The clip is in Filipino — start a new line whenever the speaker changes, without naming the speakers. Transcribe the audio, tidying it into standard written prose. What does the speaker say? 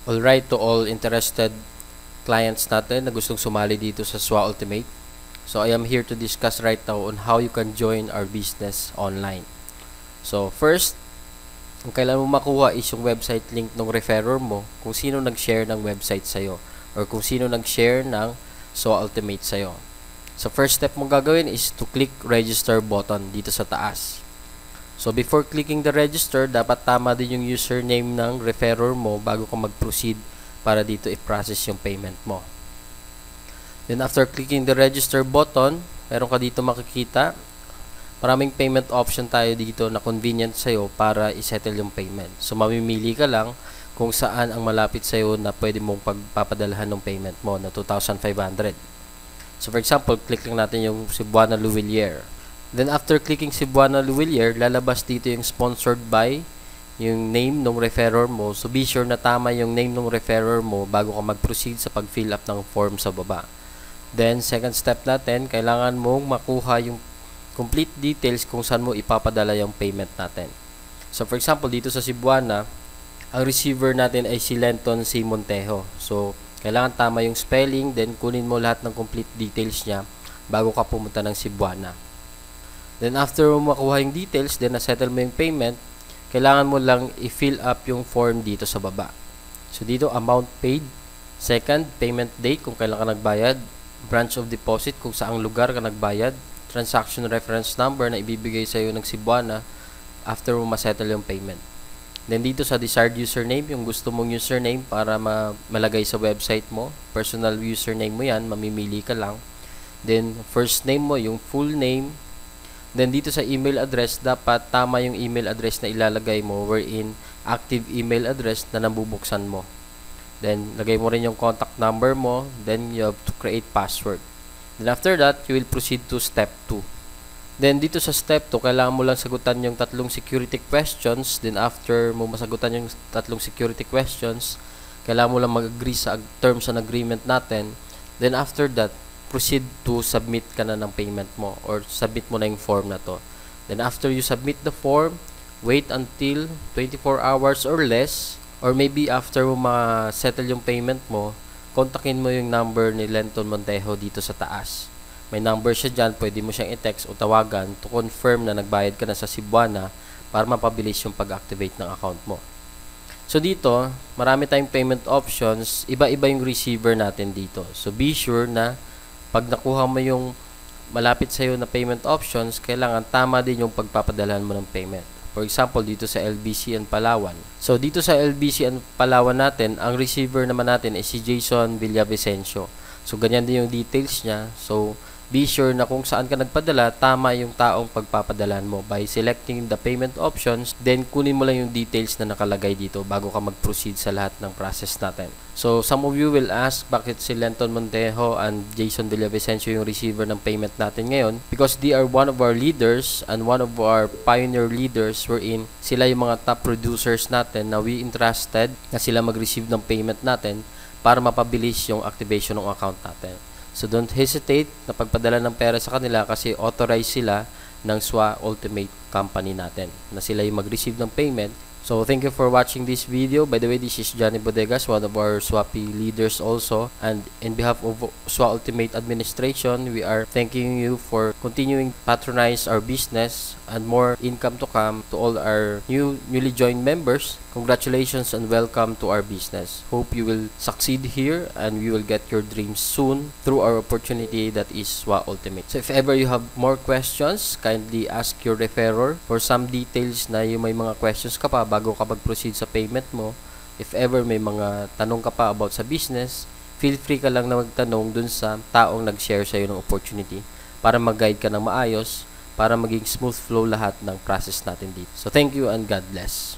Alright, to all interested clients natin na gustong sumali dito sa SWA Ultimate. So I am here to discuss right now on how you can join our business online. So first, kung kailan mo makuha is yung website link ng referrer mo, kung sino nag-share ng website sa'yo or kung sino nag-share ng SWA Ultimate sa'yo. So first step mong gagawin is to click register button dito sa taas. So before clicking the register, dapat tama din yung username ng referrer mo bago ka mag-proceed para dito i-process yung payment mo. Then after clicking the register button, meron ka dito makikita, maraming payment option tayo dito na convenient sa'yo para i-settle yung payment. So mamimili ka lang kung saan ang malapit sa'yo na pwede mong pagpapadalahan ng payment mo na 2,500. So for example, click lang natin yung Cebuana Luwilier. Then after clicking Cebuana Luwilier, lalabas dito yung sponsored by, yung name ng referrer mo. So be sure na tama yung name ng referrer mo bago ka mag-proceed sa pag-fill up ng form sa baba. Then second step natin, kailangan mong makuha yung complete details kung saan mo ipapadala yung payment natin. So for example, dito sa Cebuana, ang receiver natin ay si Lenton C. Montejo. So kailangan tama yung spelling, then kunin mo lahat ng complete details niya bago ka pumunta ng Cebuana. Then after mo makuha yung details, then na-settle mo yung payment, kailangan mo lang i-fill up yung form dito sa baba. So dito, amount paid. Second, payment date kung kailan ka nagbayad. Branch of deposit kung saang lugar ka nagbayad. Transaction reference number na ibibigay sa iyo ng Cebuana after mo ma-settle yung payment. Then dito sa desired username, yung gusto mong username para malagay sa website mo. Personal username mo yan, mamimili ka lang. Then first name mo, yung full name. Then dito sa email address, dapat tama yung email address na ilalagay mo wherein active email address na nabubuksan mo. Then lagay mo rin yung contact number mo, then you have to create password. Then after that, you will proceed to step 2. Then dito sa step 2, kailangan mo lang sagutan yung tatlong security questions. Then after mo masagutan yung tatlong security questions, kailangan mo lang mag-agree sa terms and agreement natin. Then after that, proceed to submit ka na ng payment mo or submit mo na yung form na to. Then after you submit the form, wait until 24 hours or less, or maybe after mo ma-settle yung payment mo, kontakin mo yung number ni Lenton Montejo dito sa taas. May number siya dyan, pwede mo siyang i-text o tawagan to confirm na nagbayad ka na sa Cebuana para mapabilis yung pag-activate ng account mo. So dito, marami tayong payment options, iba-iba yung receiver natin dito. So be sure na pag nakuha mo yung malapit sa'yo na payment options, kailangan tama din yung pagpapadalahan mo ng payment. For example, dito sa LBC and Palawan. So, dito sa LBC and Palawan natin, ang receiver naman natin is si Jason Villavicencio. So, ganyan din yung details niya. So, be sure na kung saan ka nagpadala, tama yung taong pagpapadalahan mo. By selecting the payment options, then kunin mo lang yung details na nakalagay dito bago ka mag-proceed sa lahat ng process natin. So, some of you will ask bakit si Lenton Montejo and Jason Villavicencio yung receiver ng payment natin ngayon? Because they are one of our leaders and one of our pioneer leaders wherein sila yung mga top producers natin na we entrusted na sila mag-receive ng payment natin para mapabilis yung activation ng account natin. So don't hesitate na pagpadala ng pera sa kanila kasi authorized sila ng SWA Ultimate company natin na sila yung mag-receive ng payment. So thank you for watching this video. By the way, this is Johnny Bodegas, one of our SWAPI leaders also. And in behalf of SWA Ultimate Administration, we are thanking you for continuing to patronize our business and more income to come to all our newly joined members. Congratulations and welcome to our business. Hope you will succeed here and we will get your dreams soon through our opportunity that is SWA Ultimate. So if ever you have more questions, kindly ask your referrer for some details na yung may mga questions ka pa bago ka mag-proceed sa payment mo. If ever may mga tanong ka pa about sa business, feel free ka lang na magtanong dun sa taong nag-share sa'yo ng opportunity para mag-guide ka ng maayos, para maging smooth flow lahat ng process natin dito. So thank you and God bless.